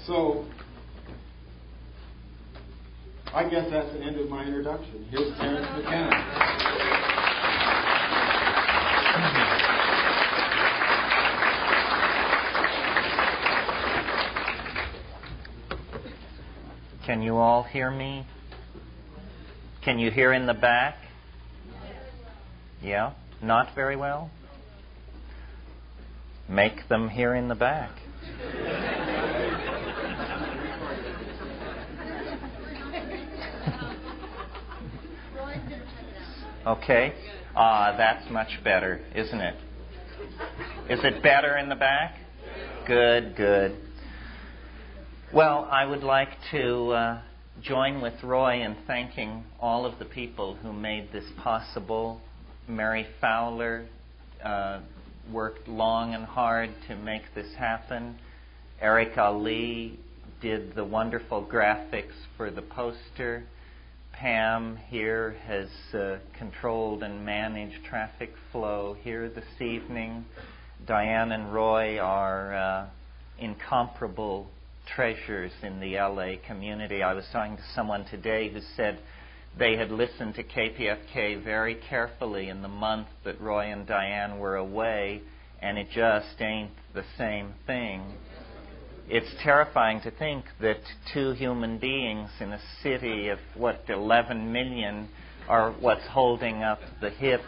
So, I guess that's the end of my introduction. Here's Terence Mckenna. Can you all hear me? Can you hear in the back? Yeah? Not very well? Make them hear in the back. Okay. That's much better, isn't it? Is it better in the back? Good, good. Well, I would like to join with Roy in thanking all of the people who made this possible. Mary Fowler worked long and hard to make this happen. Eric Ali did the wonderful graphics for the poster. Pam here has controlled and managed traffic flow here this evening. Diane and Roy are incomparable treasures in the LA community. I was talking to someone today who said they had listened to KPFK very carefully in the month that Roy and Diane were away, and it just ain't the same thing. It's terrifying to think that two human beings in a city of, 11 million are what's holding up the hip.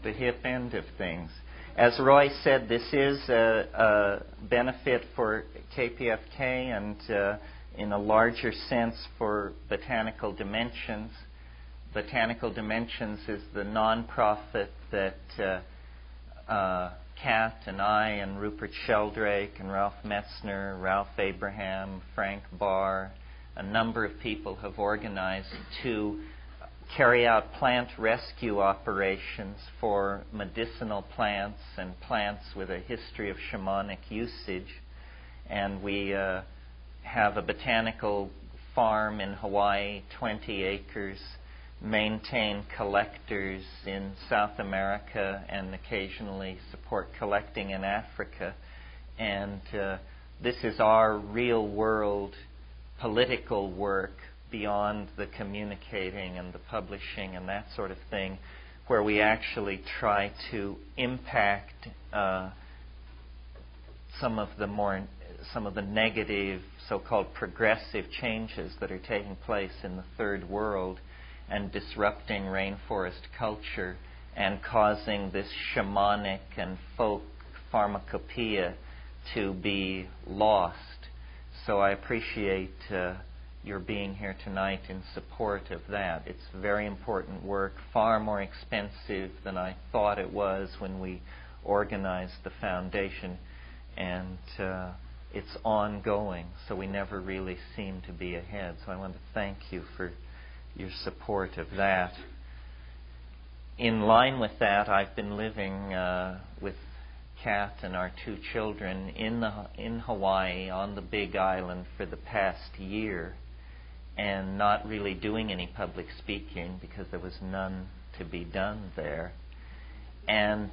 The hip end of things. As Roy said, this is a benefit for KPFK and in a larger sense for Botanical Dimensions. Botanical Dimensions is the nonprofit that Kat and I and Rupert Sheldrake and Ralph Metzner, Ralph Abraham, Frank Barr, a number of people have organized to carry out plant rescue operations for medicinal plants and plants with a history of shamanic usage. And we have a botanical farm in Hawaii, 20 acres, maintain collectors in South America, and occasionally support collecting in Africa. And this is our real-world political work beyond the communicating and the publishing and that sort of thing, where we actually try to impact some of the negative, so-called progressive changes that are taking place in the third world and disrupting rainforest culture and causing this shamanic and folk pharmacopoeia to be lost. So I appreciate your being here tonight in support of that. It's very important work, far more expensive than I thought it was when we organized the foundation, and it's ongoing, so we never really seem to be ahead. So I want to thank you for your support of that. In line with that, I've been living with Kat and our two children in Hawaii on the Big Island for the past year, and not really doing any public speaking because there was none to be done there. And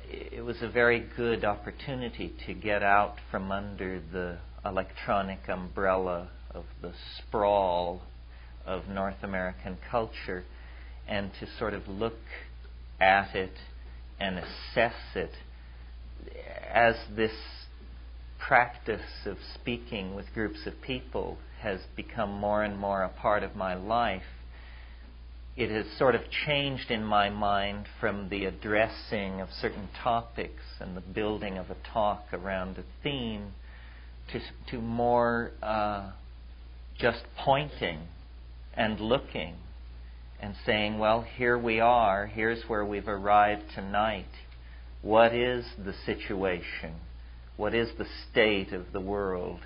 it was a very good opportunity to get out from under the electronic umbrella of the sprawl of North American culture and to sort of look at it and assess it. As this practice of speaking with groups of people has become more and more a part of my life, it has sort of changed in my mind from the addressing of certain topics and the building of a talk around a theme to more just pointing and looking and saying, well, here we are, here's where we've arrived tonight. What is the situation? What is the state of the world?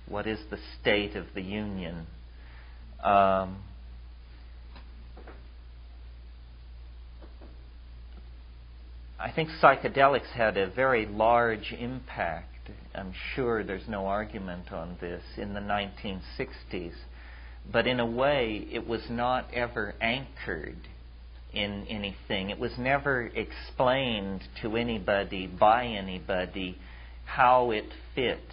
What is the state of the union? I think psychedelics had a very large impact. I'm sure there's no argument on this in the 1960s. but in a way it was not ever anchored in anything. It was never explained to anybody, by anybody, how it fit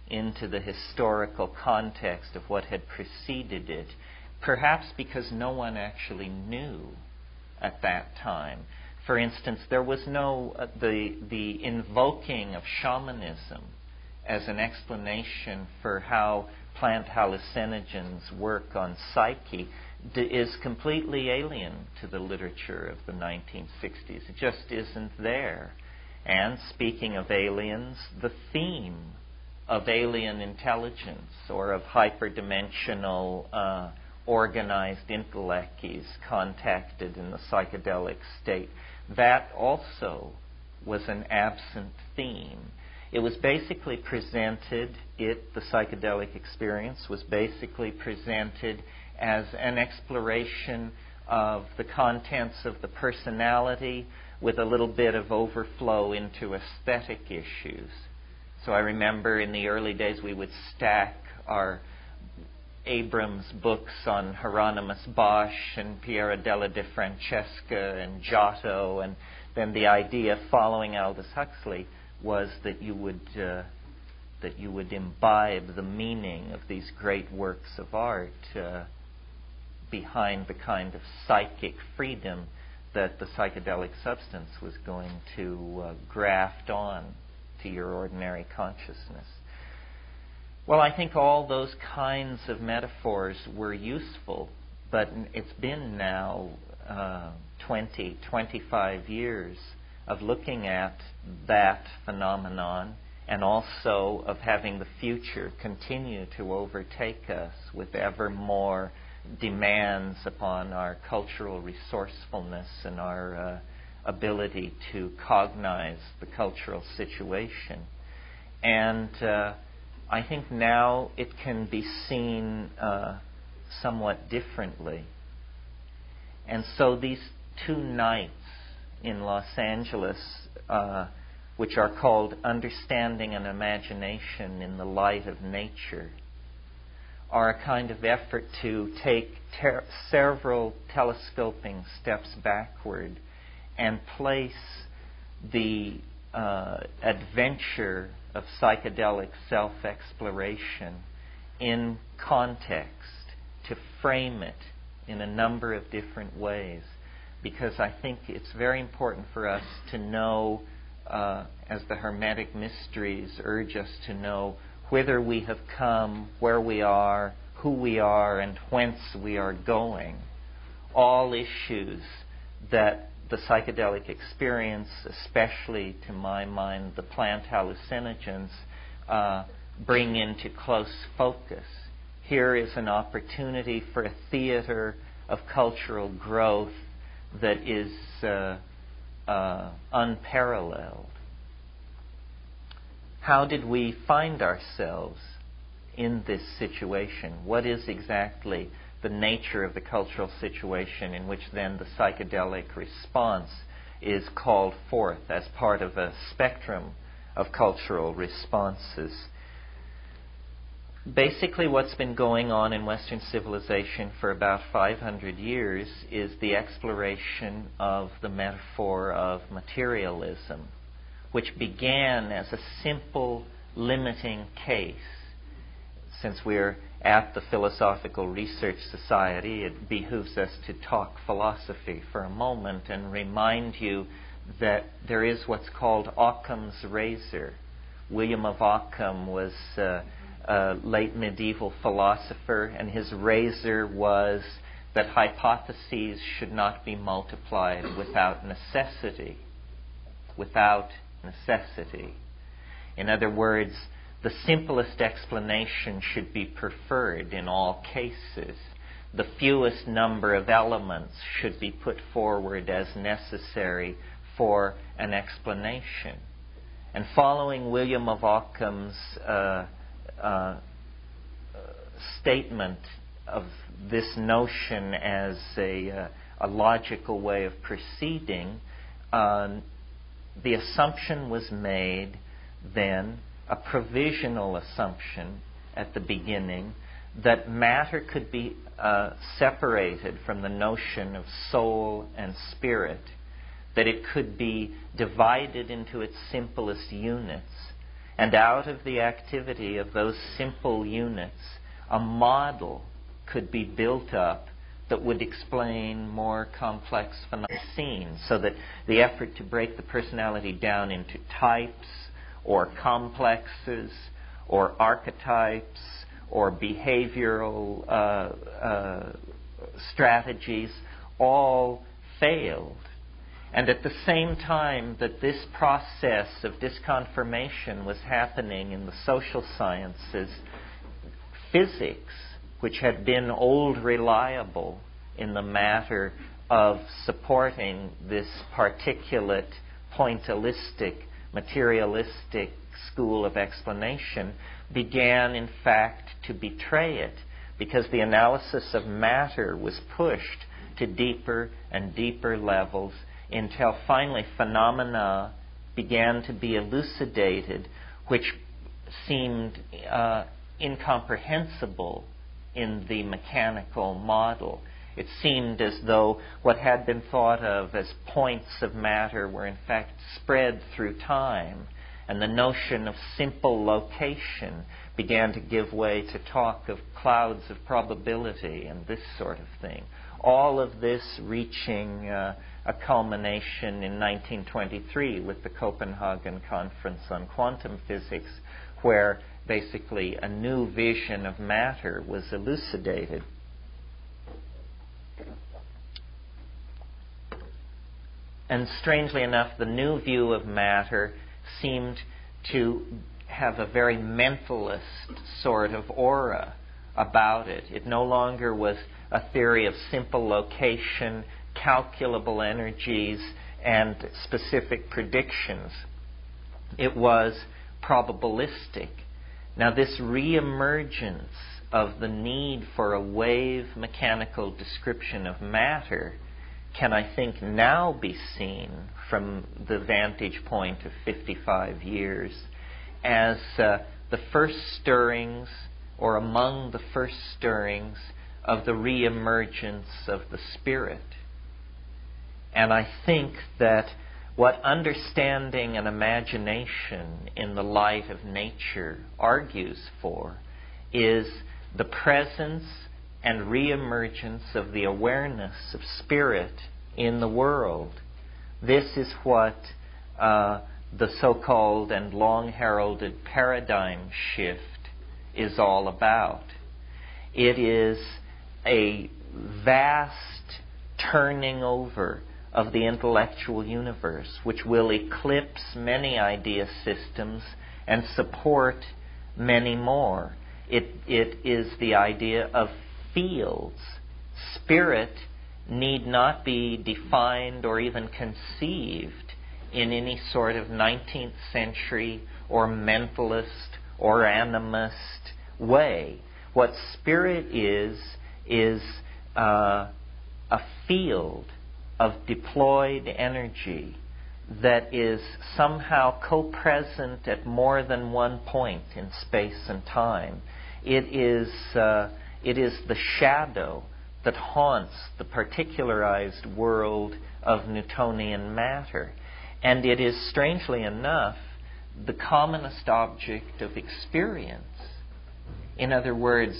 into the historical context of what had preceded it, perhaps because no one actually knew at that time. For instance, there was no the invoking of shamanism as an explanation for how plant hallucinogens work on psyche is completely alien to the literature of the 1960s. It just isn't there. And speaking of aliens, the theme of alien intelligence or of hyperdimensional organized intellects contacted in the psychedelic state, that also was an absent theme. It was basically presented, the psychedelic experience was basically presented as an exploration of the contents of the personality with a little bit of overflow into aesthetic issues. So I remember in the early days we would stack our Abrams books on Hieronymus Bosch and Piero della De Francesca and Giotto, and then the idea following Aldous Huxley was that you would imbibe the meaning of these great works of art behind the kind of psychic freedom that the psychedelic substance was going to graft on to your ordinary consciousness. Well, I think all those kinds of metaphors were useful, but it's been now 20, 25 years of looking at that phenomenon and also of having the future continue to overtake us with ever more demands upon our cultural resourcefulness and our ability to cognize the cultural situation. And I think now it can be seen somewhat differently. And so these 2 nights in Los Angeles, which are called Understanding and Imagination in the Light of Nature, are a kind of effort to take several telescoping steps backward and place the adventure of psychedelic self-exploration in context, to frame it in a number of different ways. Because I think it's very important for us to know, as the Hermetic Mysteries urge us to know, whither we have come, where we are, who we are, and whence we are going. All issues that the psychedelic experience, especially to my mind the plant hallucinogens, bring into close focus. Here is an opportunity for a theater of cultural growth that is unparalleled. How did we find ourselves in this situation? What is exactly the nature of the cultural situation in which then the psychedelic response is called forth as part of a spectrum of cultural responses? Basically, what's been going on in Western civilization for about 500 years is the exploration of the metaphor of materialism, which began as a simple limiting case. Since we're at the Philosophical Research Society, it behooves us to talk philosophy for a moment and remind you that there is what's called Occam's razor. William of Ockham was a late medieval philosopher, and his razor was that hypotheses should not be multiplied without necessity. Without necessity. In other words, the simplest explanation should be preferred in all cases. The fewest number of elements should be put forward as necessary for an explanation. And following William of Occam's statement of this notion as a logical way of proceeding, the assumption was made then, a provisional assumption at the beginning, that matter could be separated from the notion of soul and spirit, that it could be divided into its simplest units, and out of the activity of those simple units, a model could be built up that would explain more complex phenomena, so that the effort to break the personality down into types or complexes or archetypes or behavioral strategies all failed. And at the same time that this process of disconfirmation was happening in the social sciences, physics, which had been old reliable in the matter of supporting this particulate, pointillistic, materialistic school of explanation, began in fact to betray it, because the analysis of matter was pushed to deeper and deeper levels until finally phenomena began to be elucidated which seemed incomprehensible in the mechanical model. It seemed as though what had been thought of as points of matter were in fact spread through time, and the notion of simple location began to give way to talk of clouds of probability and this sort of thing. All of this reaching a culmination in 1923 with the Copenhagen Conference on Quantum Physics, where basically a new vision of matter was elucidated. And strangely enough, the new view of matter seemed to have a very mentalist sort of aura about it. It no longer was a theory of simple location, calculable energies, and specific predictions. It was probabilistic. Now, this reemergence of the need for a wave mechanical description of matter can, I think, now be seen from the vantage point of 55 years as the first stirrings, or among the first stirrings, of the reemergence of the spirit. And I think that what understanding and imagination in the light of nature argues for is the presence and reemergence of the awareness of spirit in the world. This is what the so-called and long-heralded paradigm shift is all about. It is a vast turning over of the intellectual universe, which will eclipse many idea systems and support many more. It is the idea of fields. Spirit need not be defined or even conceived in any sort of 19th century or mentalist or animist way. What spirit is a field of deployed energy that is somehow co-present at more than one point in space and time. It is the shadow that haunts the particularized world of Newtonian matter. And it is, strangely enough, the commonest object of experience. In other words,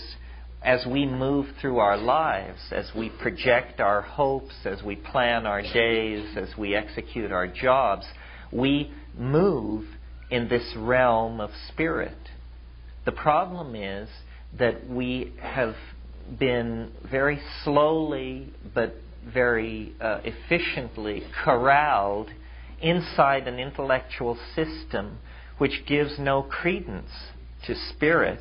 as we move through our lives, as we project our hopes, as we plan our days, as we execute our jobs, we move in this realm of spirit. The problem is that we have been very slowly but very efficiently corralled inside an intellectual system which gives no credence to spirit,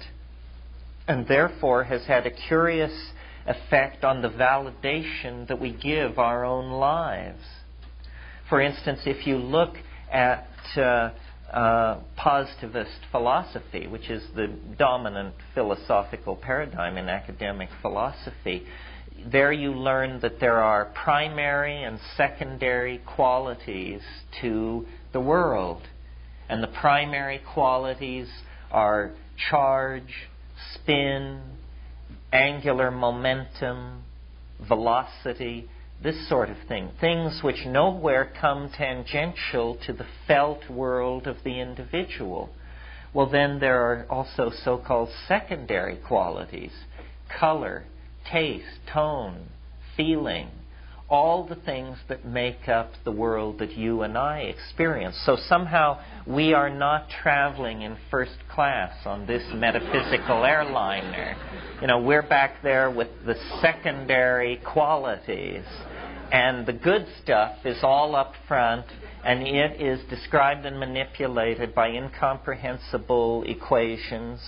and therefore has had a curious effect on the validation that we give our own lives. For instance, if you look at positivist philosophy, which is the dominant philosophical paradigm in academic philosophy, there you learn that there are primary and secondary qualities to the world. And the primary qualities are charge, spin, angular momentum, velocity, this sort of thing. Things which nowhere come tangential to the felt world of the individual. Well, then there are also so-called secondary qualities: color, taste, tone, feeling, all the things that make up the world that you and I experience. So somehow we are not traveling in first class on this metaphysical airliner. You know, we're back there with the secondary qualities. And the good stuff is all up front, and it is described and manipulated by incomprehensible equations,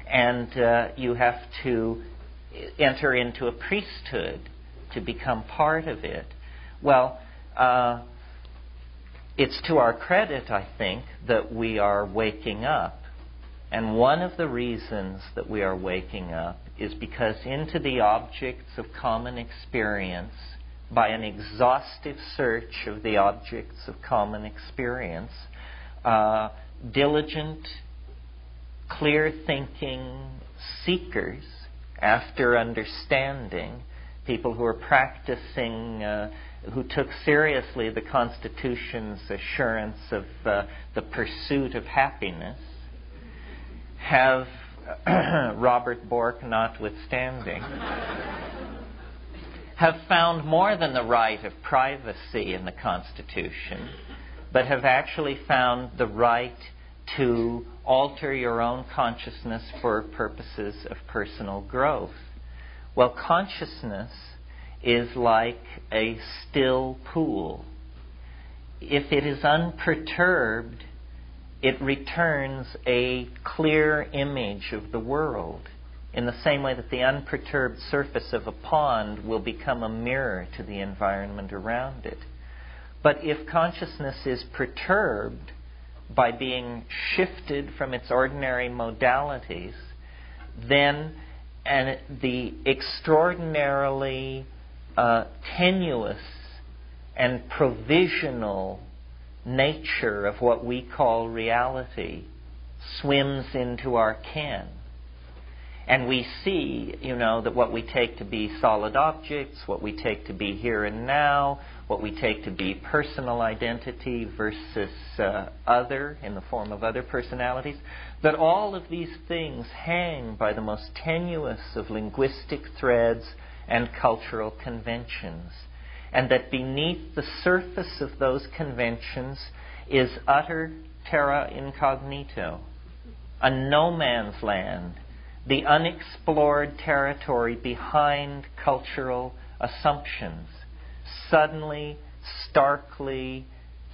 and you have to enter into a priesthood to become part of it. Well, it's to our credit, I think, that we are waking up. And one of the reasons that we are waking up is because into the objects of common experience, by an exhaustive search of the objects of common experience, diligent, clear-thinking seekers after understanding, people who are practicing, who took seriously the Constitution's assurance of the pursuit of happiness, have, Robert Bork notwithstanding, have found more than the right of privacy in the Constitution, but have actually found the right to alter your own consciousness for purposes of personal growth. Well, consciousness is like a still pool. If it is unperturbed, it returns a clear image of the world, in the same way that the unperturbed surface of a pond will become a mirror to the environment around it. But if consciousness is perturbed by being shifted from its ordinary modalities, then the extraordinarily tenuous and provisional nature of what we call reality swims into our ken. And we see, that what we take to be solid objects, what we take to be here and now, what we take to be personal identity versus other in the form of other personalities, that all of these things hang by the most tenuous of linguistic threads and cultural conventions. And that beneath the surface of those conventions is utter terra incognito, a no man's land, the unexplored territory behind cultural assumptions, suddenly, starkly,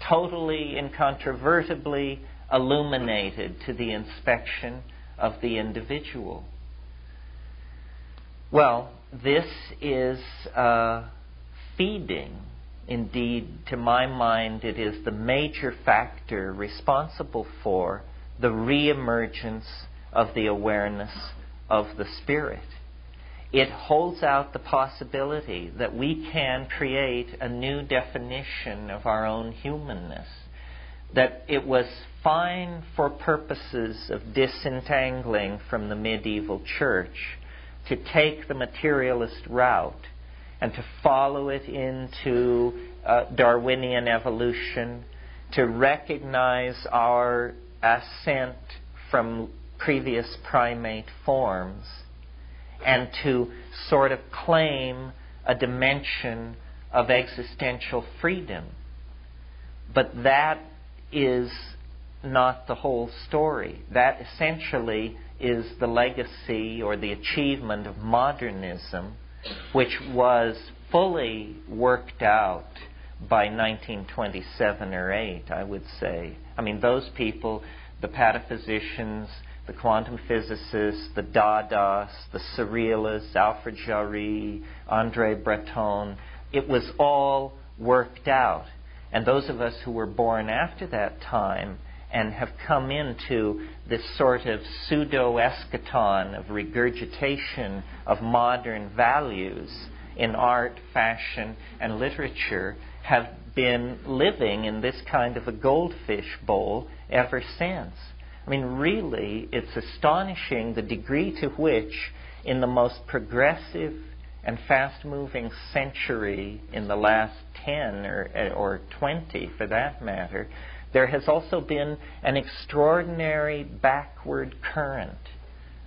totally, incontrovertibly illuminated to the inspection of the individual. Well, this is feeding. Indeed, to my mind, it is the major factor responsible for the re-emergence of the awareness of the Spirit. It holds out the possibility that we can create a new definition of our own humanness, that it was fine for purposes of disentangling from the medieval church to take the materialist route and to follow it into Darwinian evolution, to recognize our ascent from previous primate forms, and to sort of claim a dimension of existential freedom. But that is not the whole story. That essentially is the legacy or the achievement of modernism, which was fully worked out by 1927 or 8, I would say. I mean, those people, the pataphysicians, the quantum physicists, the Dadaists, the Surrealists, Alfred Jarry, André Breton, it was all worked out. And those of us who were born after that time and have come into this sort of pseudo-eschaton of regurgitation of modern values in art, fashion, and literature have been living in this kind of a goldfish bowl ever since. I mean, really, it's astonishing the degree to which in the most progressive and fast-moving century in the last 10 or 20, for that matter, there has also been an extraordinary backward current,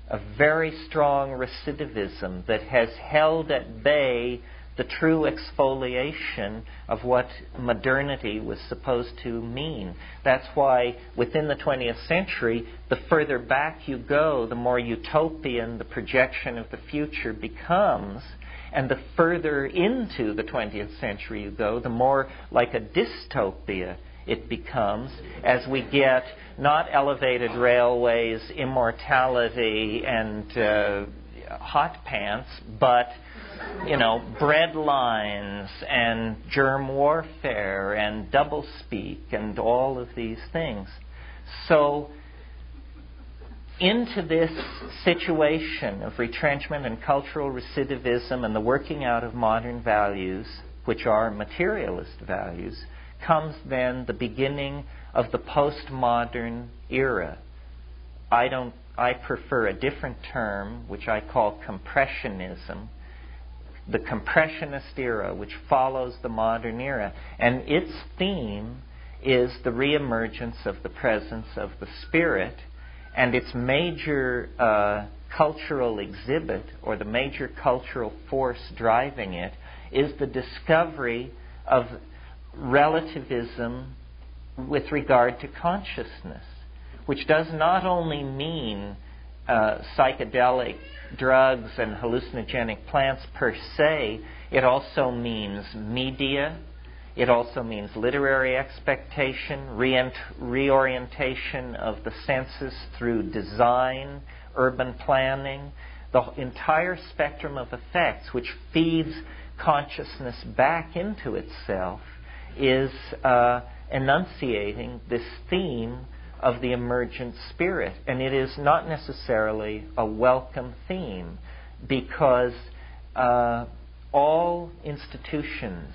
a very strong recidivism that has held at bay the true exfoliation of what modernity was supposed to mean. That's why within the 20th century, the further back you go, the more utopian the projection of the future becomes, and the further into the 20th century you go, the more like a dystopia it becomes, as we get not elevated railways, immortality, and hot pants, but bread lines and germ warfare and doublespeak and all of these things. So into this situation of retrenchment and cultural recidivism and the working out of modern values, which are materialist values, comes then the beginning of the postmodern era. I prefer a different term, which I call compressionism. The compressionist era, which follows the modern era. And its theme is the reemergence of the presence of the Spirit, and its major cultural exhibit, or the major cultural force driving it, is the discovery of relativism with regard to consciousness, which does not only mean psychedelic drugs and hallucinogenic plants per se. It also means media. It also means literary expectation, reorientation of the senses through design, urban planning, the entire spectrum of effects which feeds consciousness back into itself is enunciating this theme of the emergent spirit. And it is not necessarily a welcome theme, because all institutions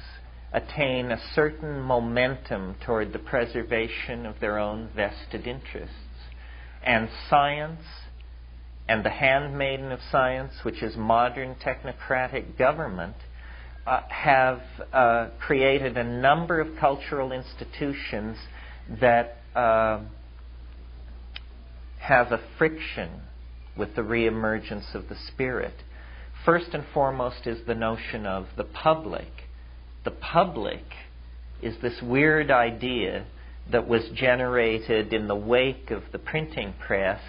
attain a certain momentum toward the preservation of their own vested interests. And science, and the handmaiden of science, which is modern technocratic government, have created a number of cultural institutions that have a friction with the reemergence of the Spirit. First and foremost is the notion of the public. The public is this weird idea that was generated in the wake of the printing press,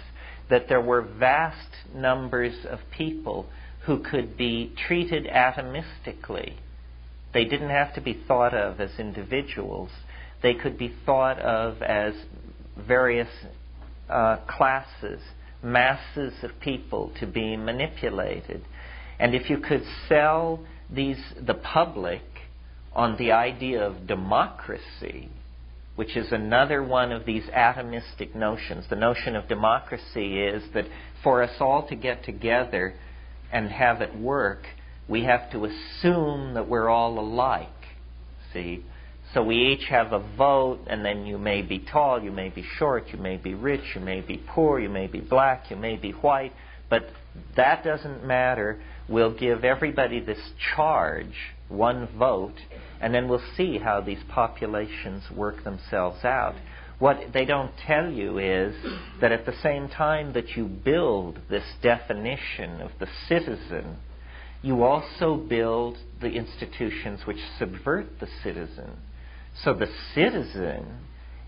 that there were vast numbers of people who could be treated atomistically. They didn't have to be thought of as individuals. They could be thought of as various classes, masses of people to be manipulated. And if you could sell the public on the idea of democracy, which is another one of these atomistic notions. The notion of democracy is that for us all to get together and have it work, we have to assume that we're all alike. See? So we each have a vote, and then you may be tall, you may be short, you may be rich, you may be poor, you may be black, you may be white, but that doesn't matter. We'll give everybody this charge, one vote, and then we'll see how these populations work themselves out. What they don't tell you is that at the same time that you build this definition of the citizen, you also build the institutions which subvert the citizen. So the citizen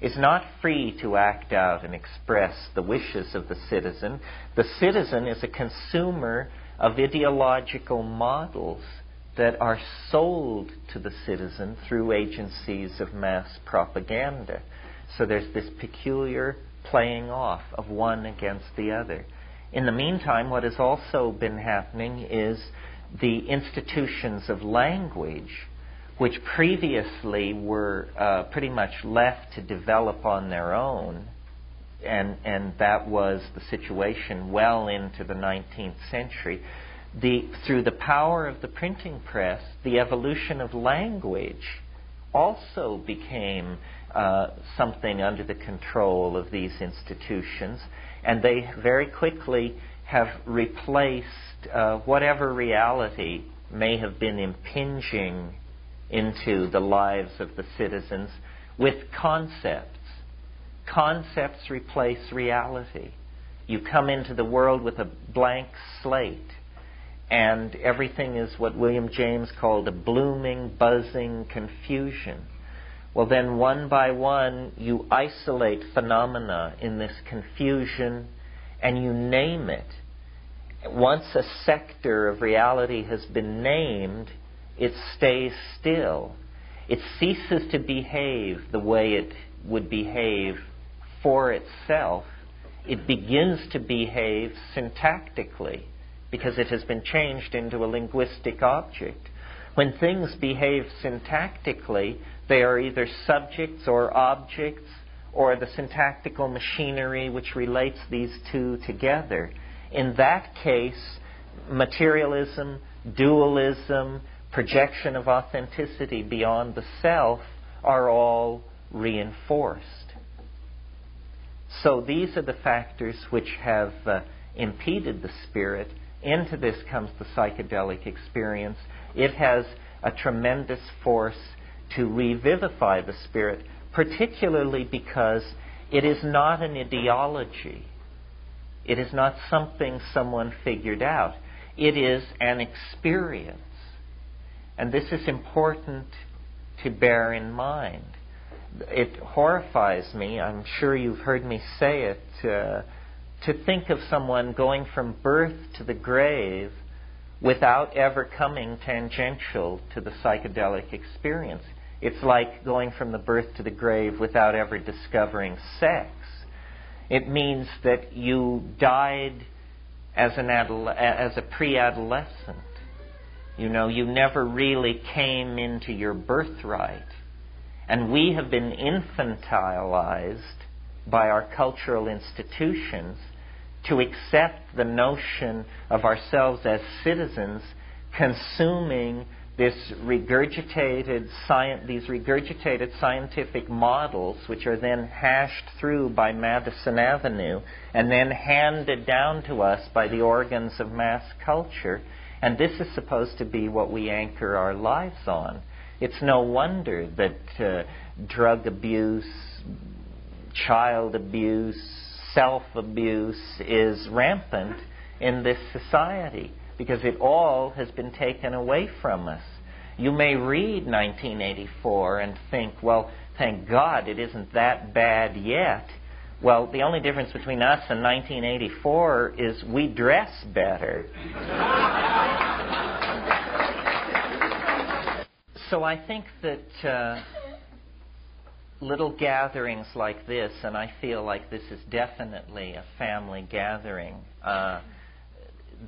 is not free to act out and express the wishes of the citizen. The citizen is a consumer of ideological models that are sold to the citizen through agencies of mass propaganda. So there's this peculiar playing off of one against the other. In the meantime, what has also been happening is the institutions of language, which previously were pretty much left to develop on their own, and that was the situation well into the 19th century. Through the power of the printing press, the evolution of language also became something under the control of these institutions, and they very quickly have replaced whatever reality may have been impinging into the lives of the citizens with concepts. Concepts replace reality. You come into the world with a blank slate, and everything is what William James called a blooming, buzzing confusion. Well, then one by one, you isolate phenomena in this confusion and you name it. Once a sector of reality has been named, it stays still. It ceases to behave the way it would behave for itself. It begins to behave syntactically because it has been changed into a linguistic object. When things behave syntactically, they are either subjects or objects, or the syntactical machinery which relates these two together. In that case, materialism, dualism, projection of authenticity beyond the self are all reinforced. So these are the factors which have impeded the spirit. Into this comes the psychedelic experience. It has a tremendous force to revivify the spirit, particularly because it is not an ideology. It is not something someone figured out. It is an experience. And this is important to bear in mind. It horrifies me, I'm sure you've heard me say it, to think of someone going from birth to the grave without ever coming tangential to the psychedelic experience. It's like going from the birth to the grave without ever discovering sex. It means that you died as a pre-adolescent. You know, you never really came into your birthright. And we have been infantilized by our cultural institutions to accept the notion of ourselves as citizens consuming these regurgitated scientific models, which are then hashed through by Madison Avenue and then handed down to us by the organs of mass culture. And this is supposed to be what we anchor our lives on. It's no wonder that drug abuse, child abuse, self-abuse is rampant in this society, because it all has been taken away from us. You may read 1984 and think, well, thank God it isn't that bad yet. Well, the only difference between us and 1984 is we dress better. So I think that little gatherings like this, and I feel like this is definitely a family gathering,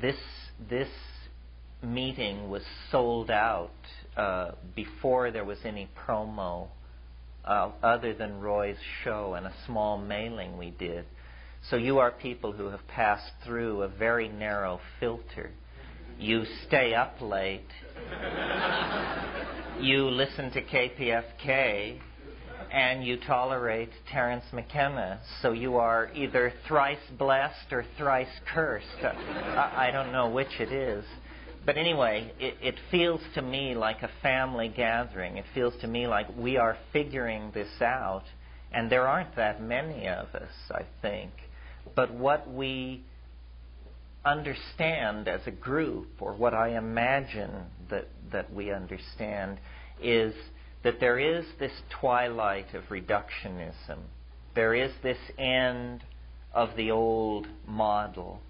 this meeting was sold out before there was any promo other than Roy's show and a small mailing we did. So you are people who have passed through a very narrow filter. You stay up late. You listen to KPFK, and you tolerate Terence Mckenna. So you are either thrice blessed or thrice cursed. I don't know which it is. But anyway, it feels to me like a family gathering. It feels to me like we are figuring this out, and there aren't that many of us, I think. But what we understand as a group, or what I imagine that we understand, is that there is this twilight of reductionism. There is this end of the old model.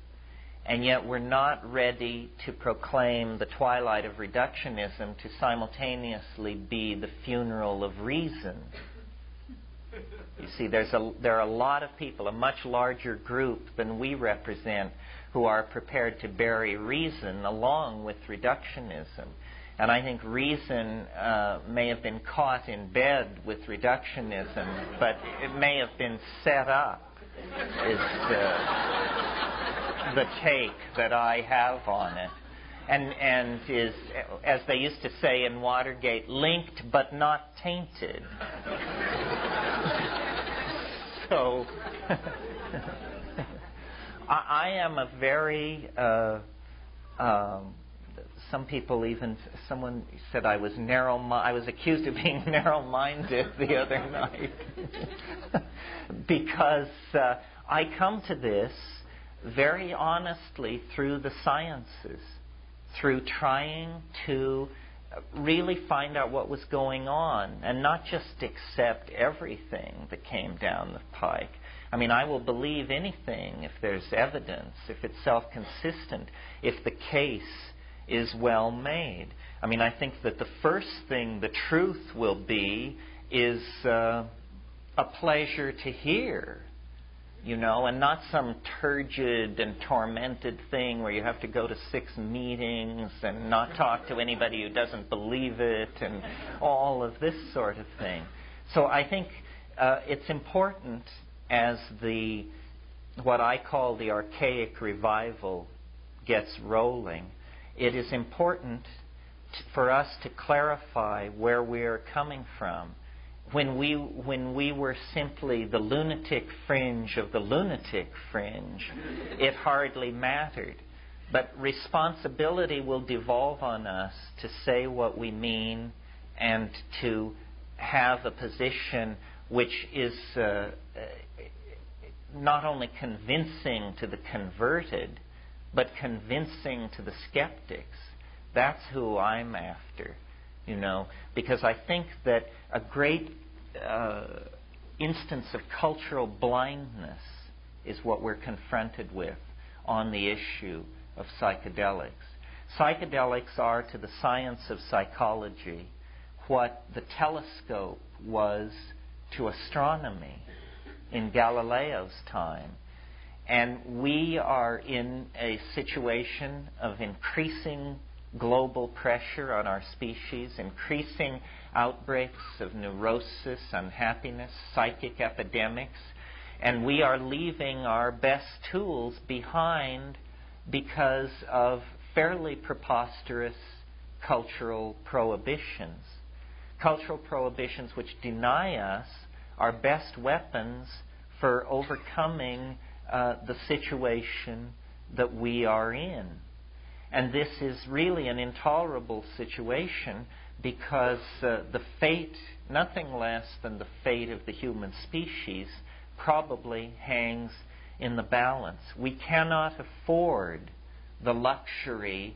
And yet we're not ready to proclaim the twilight of reductionism to simultaneously be the funeral of reason. You see, there are a lot of people, a much larger group than we represent, who are prepared to bury reason along with reductionism. And I think reason may have been caught in bed with reductionism, but it may have been set up, is the take that I have on it. And is, as they used to say in Watergate, linked but not tainted. So I am a very... some people even... Someone said I was I was accused of being narrow-minded the other night. Because I come to this very honestly through the sciences, through trying to really find out what was going on and not just accept everything that came down the pike. I mean, I will believe anything if there's evidence, if it's self-consistent, if the case is well made. I mean, I think that the first thing the truth will be is a pleasure to hear, you know, and not some turgid and tormented thing where you have to go to 6 meetings and not talk to anybody who doesn't believe it and all of this sort of thing. So I think it's important as what I call the archaic revival gets rolling, it is important for us to clarify where we are coming from. When we were simply the lunatic fringe of the lunatic fringe, it hardly mattered. But responsibility will devolve on us to say what we mean and to have a position which is not only convincing to the converted, but convincing to the skeptics. That's who I'm after, you know, because I think that a great instance of cultural blindness is what we're confronted with on the issue of psychedelics. Psychedelics are to the science of psychology what the telescope was to astronomy in Galileo's time. And we are in a situation of increasing global pressure on our species, increasing outbreaks of neurosis, unhappiness, psychic epidemics, and we are leaving our best tools behind because of fairly preposterous cultural prohibitions. Cultural prohibitions which deny us our best weapons for overcoming the situation that we are in. And this is really an intolerable situation because the fate, nothing less than the fate of the human species, probably hangs in the balance. We cannot afford the luxury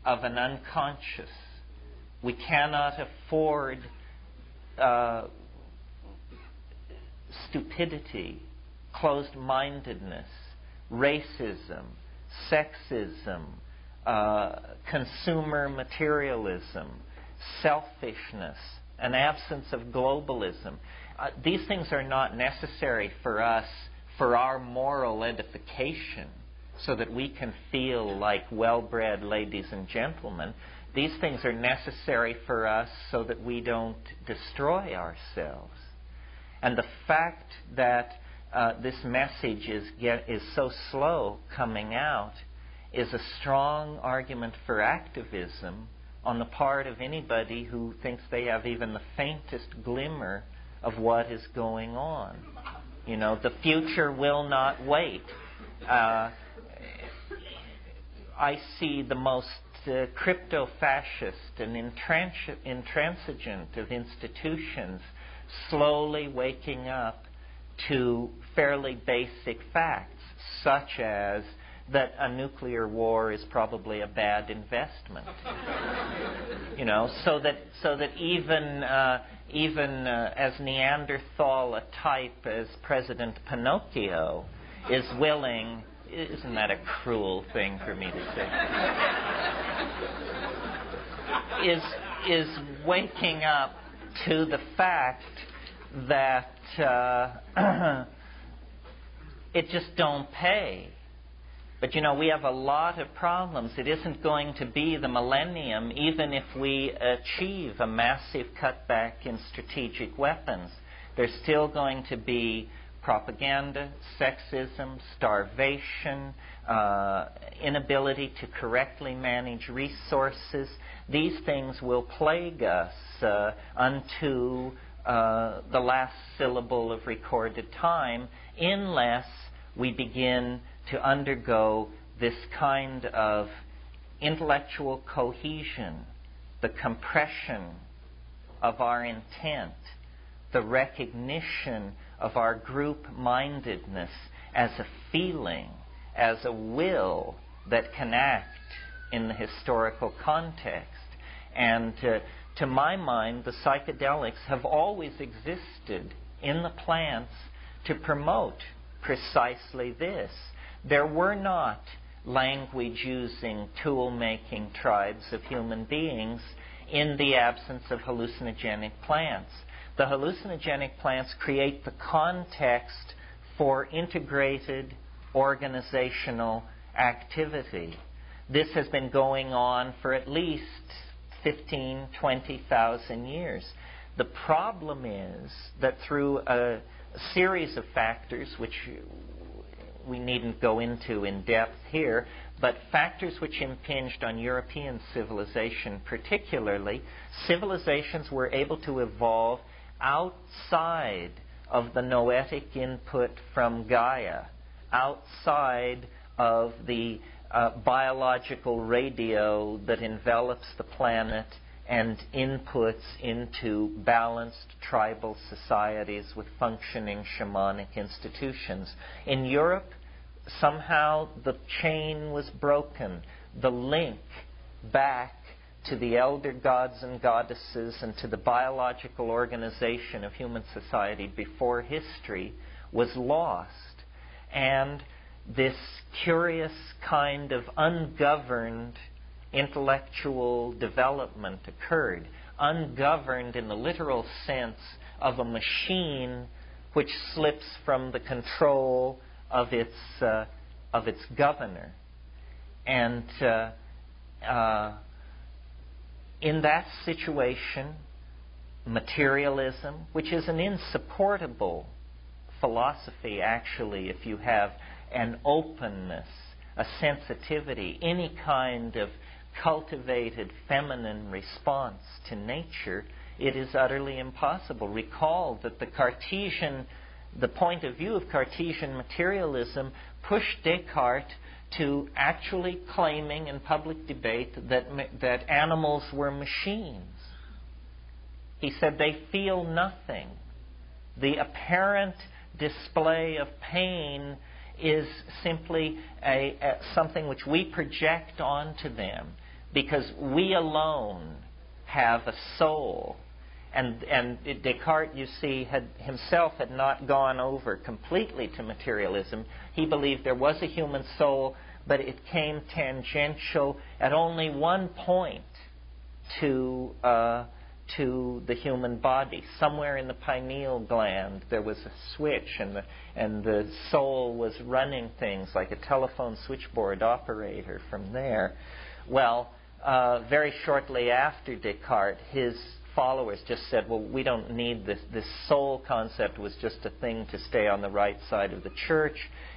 of an unconscious. We cannot afford stupidity, closed-mindedness, racism, sexism, consumer materialism, selfishness, an absence of globalism. These things are not necessary for us for our moral edification so that we can feel like well-bred ladies and gentlemen. These things are necessary for us so that we don't destroy ourselves. And the fact that this message is so slow coming out is a strong argument for activism on the part of anybody who thinks they have even the faintest glimmer of what is going on. You know, the future will not wait. I see the most crypto-fascist and intransigent of institutions slowly waking up to fairly basic facts, such as that a nuclear war is probably a bad investment. You know, so that even as Neanderthal a type as President Pinocchio is willing. Isn't that a cruel thing for me to say? Is waking up to the fact that it just don't pay. But, you know, we have a lot of problems. It isn't going to be the millennium even if we achieve a massive cutback in strategic weapons. There's still going to be propaganda, sexism, starvation, inability to correctly manage resources. These things will plague us unto the last syllable of recorded time unless we begin to undergo this kind of intellectual cohesion, the compression of our intent, the recognition of our group-mindedness as a feeling, as a will that can act in the historical context. And to my mind, the psychedelics have always existed in the plants to promote precisely this. There were not language-using, tool-making tribes of human beings in the absence of hallucinogenic plants. The hallucinogenic plants create the context for integrated organizational activity. This has been going on for at least 15, 20,000 years. The problem is that through a series of factors, which we needn't go into in depth here, but factors which impinged on European civilization particularly, civilizations were able to evolve outside of the noetic input from Gaia, outside of the biological radio that envelops the planet and inputs into balanced tribal societies with functioning shamanic institutions. In Europe, somehow the chain was broken. The link back to the elder gods and goddesses and to the biological organization of human society before history was lost. And this curious kind of ungoverned intellectual development occurred, ungoverned in the literal sense of a machine which slips from the control of its governor. And in that situation, materialism, which is an insupportable philosophy actually if you have an openness, a sensitivity, any kind of cultivated feminine response to nature, it is utterly impossible. Recall that the point of view of Cartesian materialism pushed Descartes to actually claiming in public debate that animals were machines. He said they feel nothing. The apparent display of pain is simply something which we project onto them because we alone have a soul. And Descartes, you see, himself had not gone over completely to materialism. He believed there was a human soul, but it came tangential at only one point to the human body. Somewhere in the pineal gland there was a switch, and the soul was running things like a telephone switchboard operator from there. Well, very shortly after Descartes, his followers just said, well, we don't need this. This soul concept was just a thing to stay on the right side of the church,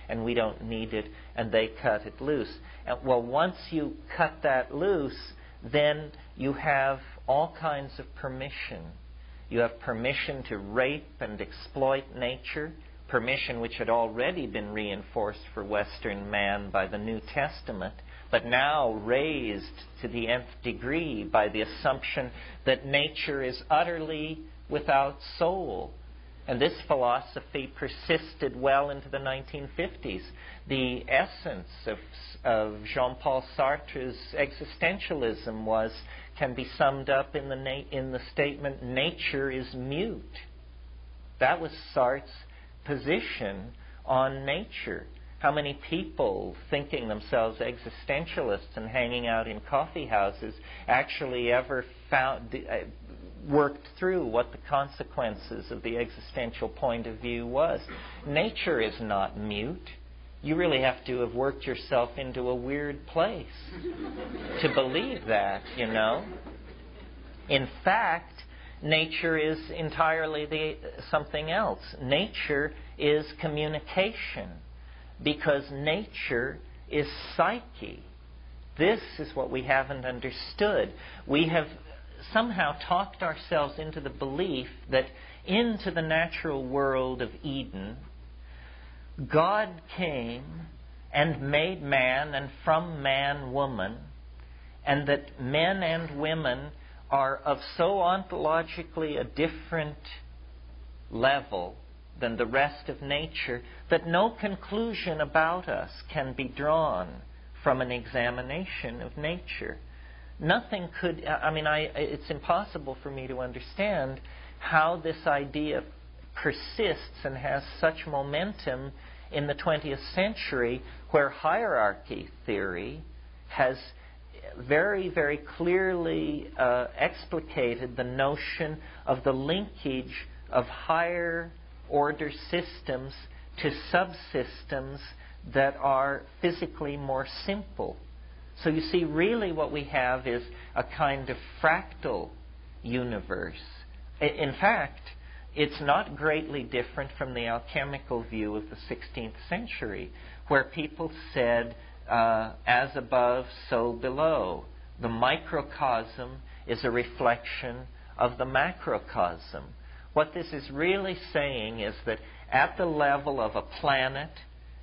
and we don't need it, and they cut it loose. And, well, once you cut that loose, then you have all kinds of permission. You have permission to rape and exploit nature, permission which had already been reinforced for Western man by the New Testament, but now raised to the nth degree by the assumption that nature is utterly without soul. And this philosophy persisted well into the 1950s. The essence of Jean-Paul Sartre's existentialism can be summed up in the statement, nature is mute. That was Sartre's position on nature. How many people thinking themselves existentialists and hanging out in coffee houses actually ever worked through what the consequences of the existential point of view was? Nature is not mute. You really have to have worked yourself into a weird place to believe that, you know. In fact, nature is entirely something else. Nature is communication, because nature is psyche. This is what we haven't understood. We have somehow talked ourselves into the belief that into the natural world of Eden, God came and made man, and from man woman, and that men and women are of so ontologically a different level than the rest of nature that no conclusion about us can be drawn from an examination of nature. Nothing could, it's impossible for me to understand how this idea persists and has such momentum in the 20th century, where hierarchy theory has very, very clearly explicated the notion of the linkage of higher order systems to subsystems that are physically more simple. So you see, really what we have is a kind of fractal universe. In fact, it's not greatly different from the alchemical view of the 16th century, where people said, as above, so below. The microcosm is a reflection of the macrocosm. What this is really saying is that at the level of a planet,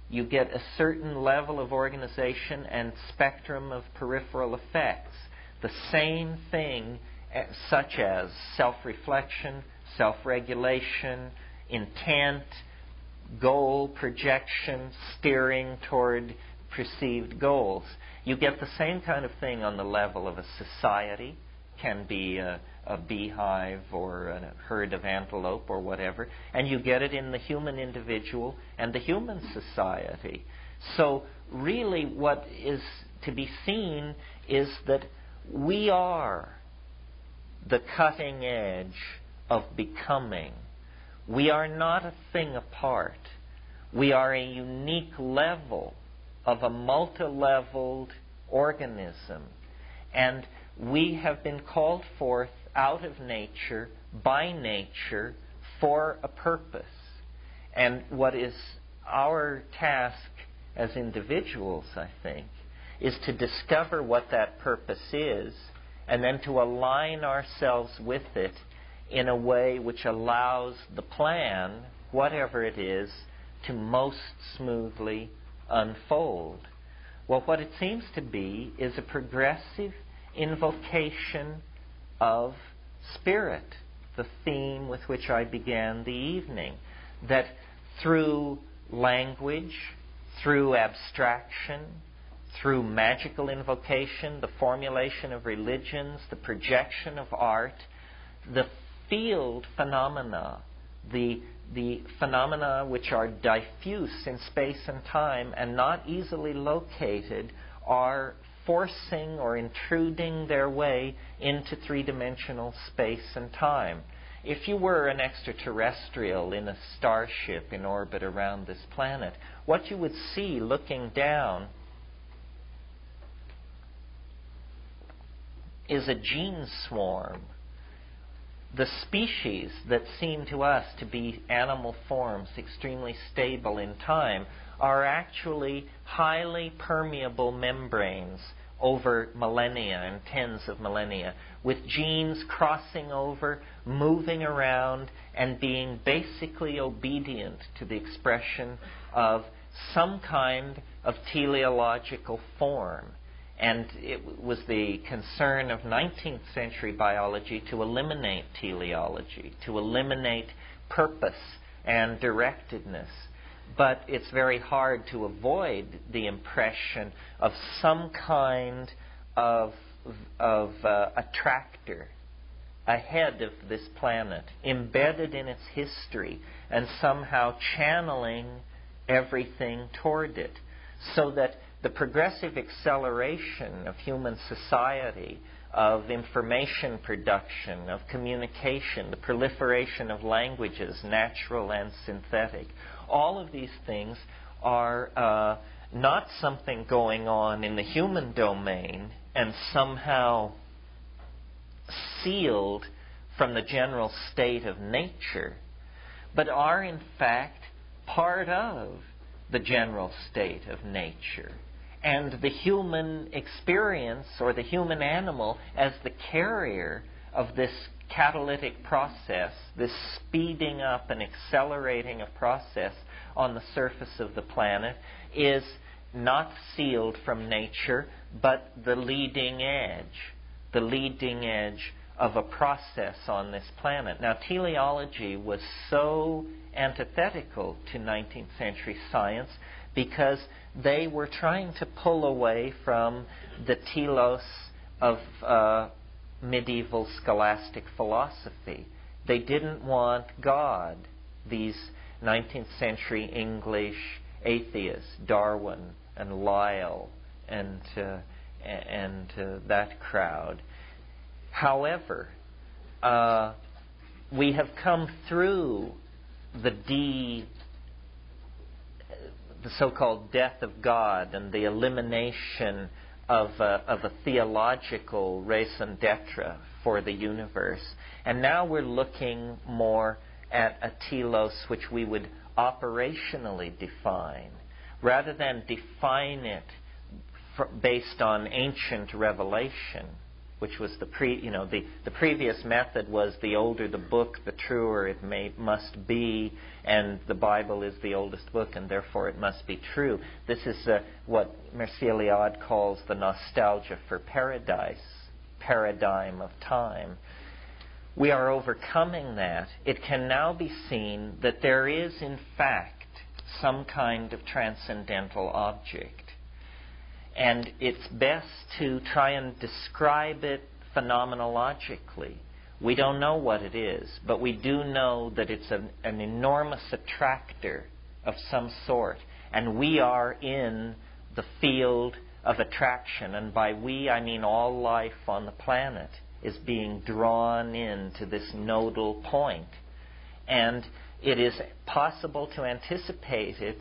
you get a certain level of organization and spectrum of peripheral effects. The same thing, such as self-reflection, self-regulation, intent, goal, projection, steering toward perceived goals. You get the same kind of thing on the level of a society. Can be a beehive or a herd of antelope or whatever, and you get it in the human individual and the human society. So really what is to be seen is that we are the cutting edge of becoming. We are not a thing apart. We are a unique level of a multi-leveled organism. And we have been called forth out of nature, by nature, for a purpose. And what is our task as individuals, I think, is to discover what that purpose is, and then to align ourselves with it in a way which allows the plan, whatever it is, to most smoothly unfold. Well, what it seems to be is a progressive invocation of spirit, the theme with which I began the evening, that through language, through abstraction, through magical invocation, the formulation of religions, the projection of art, the field phenomena, the phenomena which are diffuse in space and time and not easily located, are forcing or intruding their way into three-dimensional space and time. If you were an extraterrestrial in a starship in orbit around this planet, what you would see looking down is a gene swarm. The species that seem to us to be animal forms extremely stable in time are actually highly permeable membranes over millennia and tens of millennia, with genes crossing over, moving around, and being basically obedient to the expression of some kind of teleological form. And it was the concern of 19th century biology to eliminate teleology, to eliminate purpose and directedness. But it's very hard to avoid the impression of some kind of attractor ahead of this planet, embedded in its history, and somehow channeling everything toward it, so that the progressive acceleration of human society, of information production, of communication, the proliferation of languages, natural and synthetic, all of these things are not something going on in the human domain and somehow sealed from the general state of nature, but are in fact part of the general state of nature. And the human experience, or the human animal, as the carrier of this catalytic process, this speeding up and accelerating of process on the surface of the planet, is not sealed from nature, but the leading edge of a process on this planet. Now, teleology was so antithetical to 19th century science because they were trying to pull away from the telos of medieval scholastic philosophy. They didn't want God, these 19th century English atheists, Darwin and Lyell and that crowd. However, we have come through the so-called death of God and the elimination of a theological raison d'etre for the universe. And now we're looking more at a telos which we would operationally define, rather than define it based on ancient revelation, which was the previous method was the older the book, the truer it must be, and the Bible is the oldest book, and therefore it must be true. This is what Mircea Eliade calls the nostalgia for paradise, paradigm of time. We are overcoming that. It can now be seen that there is, in fact, some kind of transcendental object. And it's best to try and describe it phenomenologically. We don't know what it is, but we do know that it's an enormous attractor of some sort. And we are in the field of attraction. And by we, I mean all life on the planet is being drawn into this nodal point. And it is possible to anticipate it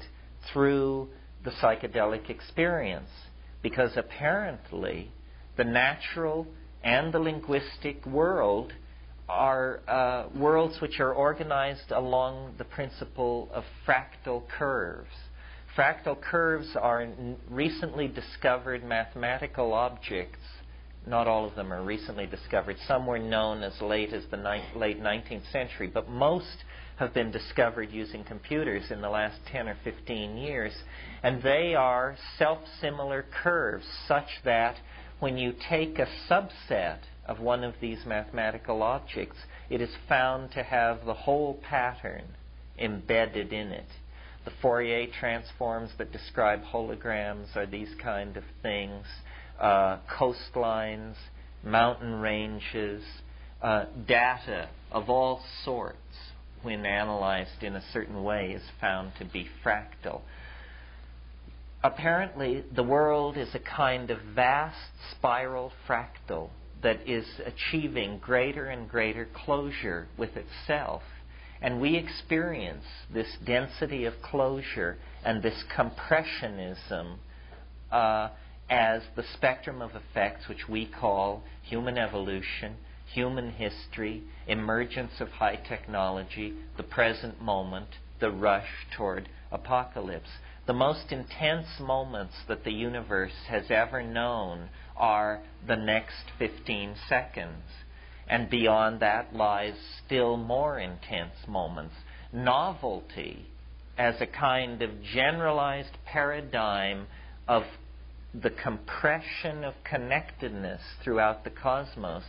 through the psychedelic experience, because apparently the natural and the linguistic world are worlds which are organized along the principle of fractal curves. Fractal curves are recently discovered mathematical objects. Not all of them are recently discovered. Some were known as late as the late 19th century, but most have been discovered using computers in the last 10 or 15 years. And they are self-similar curves such that when you take a subset of one of these mathematical objects, it is found to have the whole pattern embedded in it. The Fourier transforms that describe holograms are these kind of things. Coastlines, mountain ranges, data of all sorts, when analyzed in a certain way, is found to be fractal. Apparently, the world is a kind of vast spiral fractal that is achieving greater and greater closure with itself. And we experience this density of closure and this compressionism as the spectrum of effects which we call human evolution, human history, emergence of high technology, the present moment, the rush toward apocalypse. The most intense moments that the universe has ever known are the next 15 seconds. And beyond that lies still more intense moments. Novelty, as a kind of generalized paradigm of the compression of connectedness throughout the cosmos,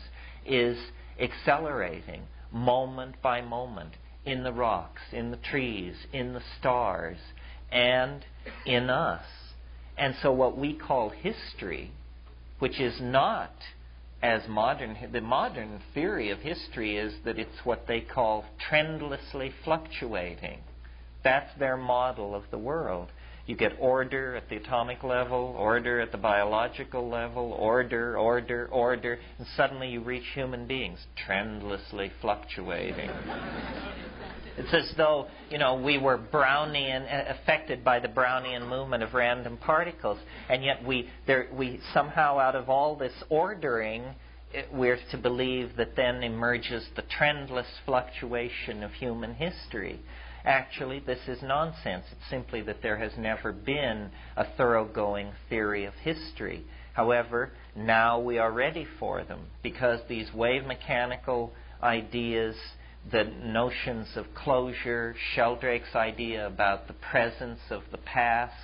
is accelerating moment by moment in the rocks, in the trees, in the stars, and in us. And so what we call history, which is not as modern, the modern theory of history is that it's what they call trendlessly fluctuating. That's their model of the world. You get order at the atomic level, order at the biological level, order, and suddenly you reach human beings, trendlessly fluctuating. It's as though, we were Brownian, affected by the Brownian movement of random particles, and yet we somehow, out of all this ordering, we're to believe that then emerges the trendless fluctuation of human history. Actually, this is nonsense. It's simply that there has never been a thoroughgoing theory of history. However, now we are ready for them, because these wave mechanical ideas, the notions of closure, Sheldrake's idea about the presence of the past,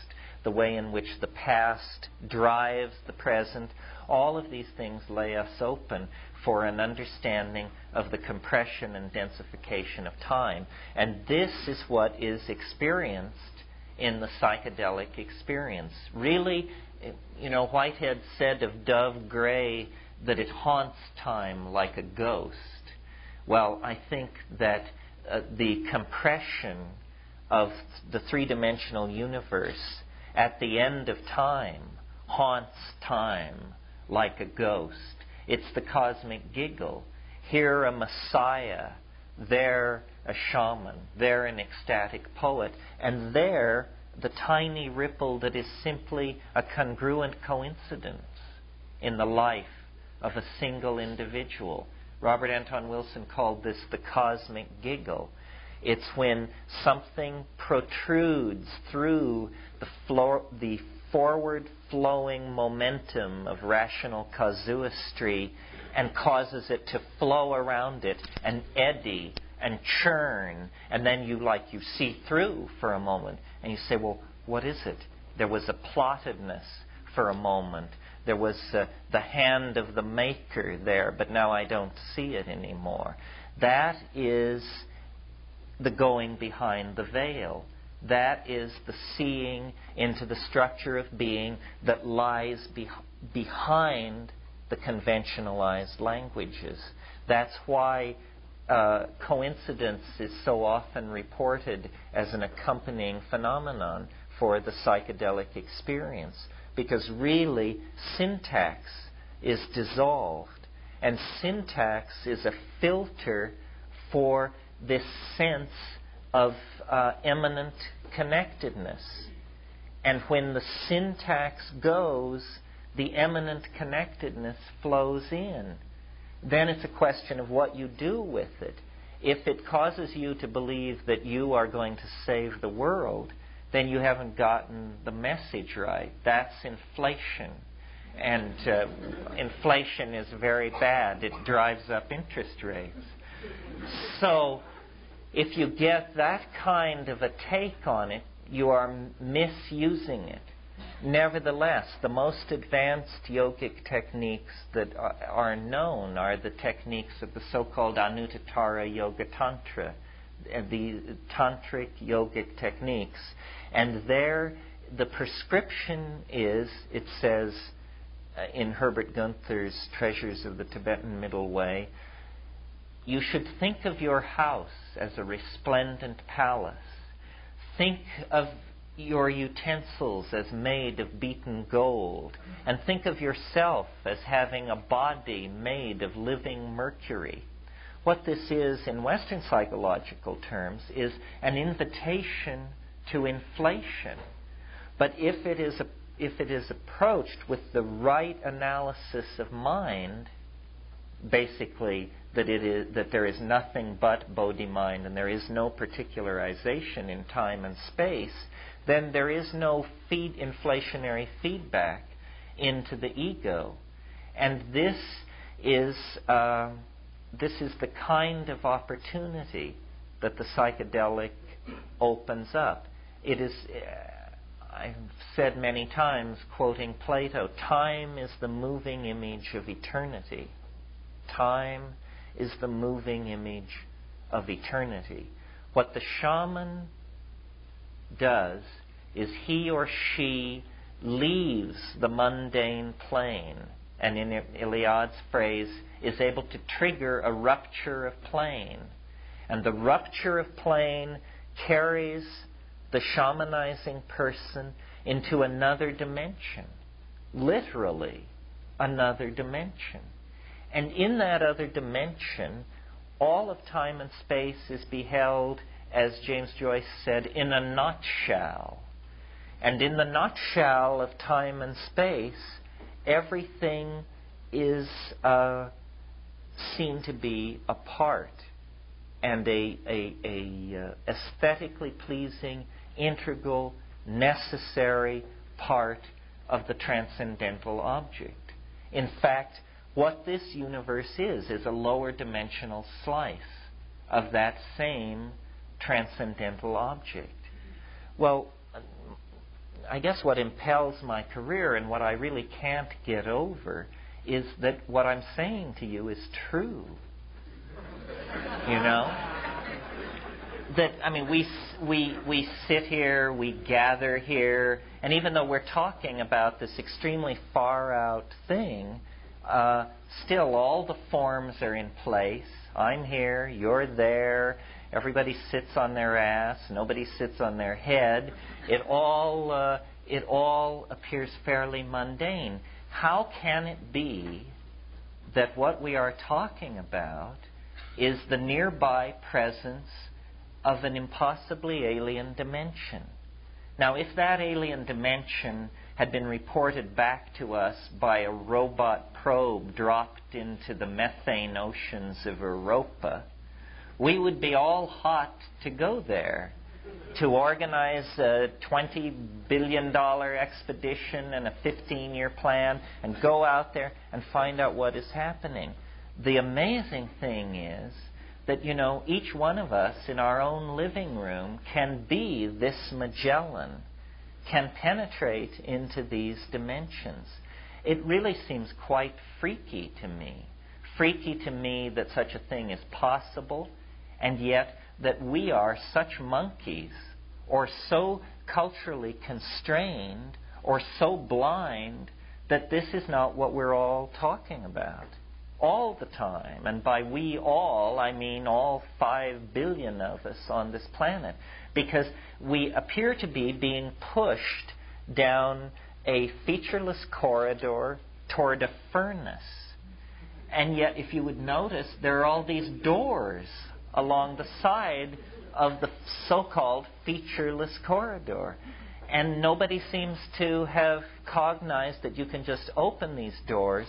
the way in which the past drives the present, all of these things lay us open for an understanding of the compression and densification of time. And this is what is experienced in the psychedelic experience. Really, Whitehead said of Dove Gray that it haunts time like a ghost. Well, I think that the compression of the three-dimensional universe at the end of time haunts time like a ghost. It's the cosmic giggle. Here a messiah, there a shaman, there an ecstatic poet, and there the tiny ripple that is simply a congruent coincidence in the life of a single individual. Robert Anton Wilson called this the cosmic giggle. It's when something protrudes through the forward-flowing momentum of rational casuistry and causes it to flow around it and eddy and churn, and then you see through for a moment, and you say, well, what is it? There was a plottedness for a moment. There was the hand of the maker there, but now I don't see it anymore. That is the going behind the veil. That is the seeing into the structure of being that lies behind the conventionalized languages. That's why coincidence is so often reported as an accompanying phenomenon for the psychedelic experience, because really syntax is dissolved, and syntax is a filter for this sense of eminent connectedness. And when the syntax goes, the eminent connectedness flows in. Then it's a question of what you do with it. If it causes you to believe that you are going to save the world, then you haven't gotten the message right. That's inflation. And inflation is very bad. It drives up interest rates. So if you get that kind of a take on it, you are misusing it. Nevertheless, the most advanced yogic techniques that are known are the techniques of the so-called Anuttara Yoga Tantra, the tantric yogic techniques. And there, the prescription is, it says in Herbert Gunther's Treasures of the Tibetan Middle Way, you should think of your house as a resplendent palace. Think of your utensils as made of beaten gold, and think of yourself as having a body made of living mercury. What this is in Western psychological terms is an invitation to inflation. But if it is approached with the right analysis of mind, basically that there is nothing but Bodhi mind and there is no particularization in time and space, then there is no inflationary feedback into the ego. And this is the kind of opportunity that the psychedelic opens up. It is, I've said many times, quoting Plato, time is the moving image of eternity. Time is the moving image of eternity. What the shaman does is he or she leaves the mundane plane, and in Iliad's phrase, is able to trigger a rupture of plane. And the rupture of plane carries the shamanizing person into another dimension, literally another dimension. And in that other dimension, all of time and space is beheld, as James Joyce said, in a nutshell. And in the nutshell of time and space, everything is seen to be a part and a aesthetically pleasing, integral, necessary part of the transcendental object. In fact, what this universe is a lower dimensional slice of that same transcendental object. Well, I guess what impels my career and what I really can't get over is that what I'm saying to you is true. You know? That, I mean, we sit here, we gather here, and even though we're talking about this extremely far out thing, still all the forms are in place. I'm here, you're there, everybody sits on their ass, nobody sits on their head. It all appears fairly mundane. How can it be that what we are talking about is the nearby presence of an impossibly alien dimension? Now, if that alien dimension had been reported back to us by a robot probe dropped into the methane oceans of Europa, we would be all hot to go there, to organize a $20 billion expedition and a 15-year plan and go out there and find out what is happening. The amazing thing is that, you know, each one of us in our own living room can be this Magellan, can penetrate into these dimensions. It really seems quite freaky to me. Freaky to me that such a thing is possible, and yet that we are such monkeys, or so culturally constrained, or so blind, that this is not what we're all talking about all the time. And by we all, I mean all 5 billion of us on this planet. Because we appear to be being pushed down a featureless corridor toward a furnace. And yet, if you would notice, there are all these doors along the side of the so-called featureless corridor. And nobody seems to have cognized that you can just open these doors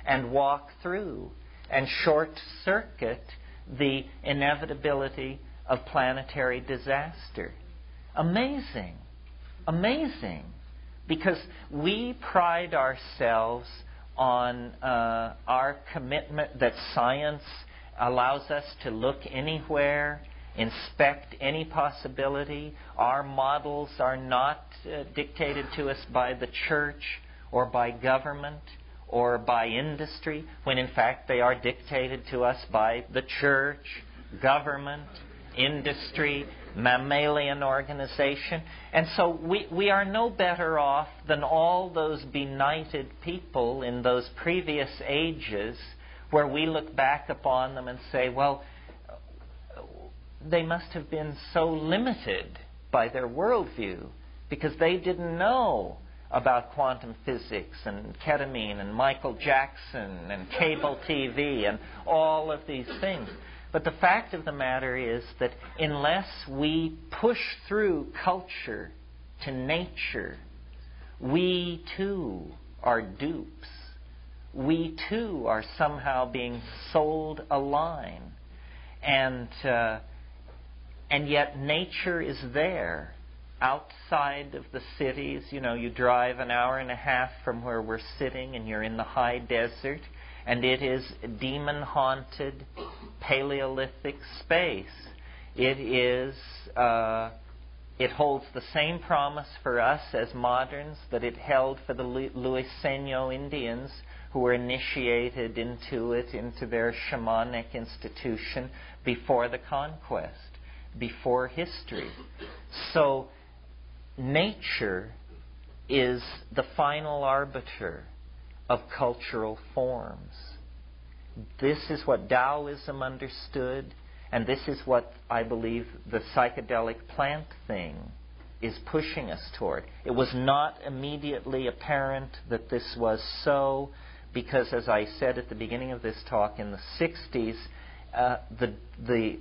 and walk through and short-circuit the inevitability of planetary disaster. Amazing. Amazing. Because we pride ourselves on our commitment that science allows us to look anywhere, inspect any possibility. Our models are not dictated to us by the church or by government or by industry, when in fact they are dictated to us by the church, government, industry, mammalian organization. And so we are no better off than all those benighted people in those previous ages, where we look back upon them and say, well, they must have been so limited by their worldview because they didn't know about quantum physics and ketamine and Michael Jackson and cable TV and all of these things. But the fact of the matter is that unless we push through culture to nature, we too are dupes. We too are somehow being sold a line. And yet nature is there, outside of the cities. You know, you drive an hour and a half from where we're sitting and you're in the high desert, and it is demon-haunted Paleolithic space. It holds the same promise for us as moderns that it held for the Luiseno Indians, who were initiated into it, into their shamanic institution before the conquest, before history. So nature is the final arbiter of cultural forms. This is what Taoism understood, and this is what I believe the psychedelic plant thing is pushing us toward. It was not immediately apparent that this was so, because as I said at the beginning of this talk, in the 60s, the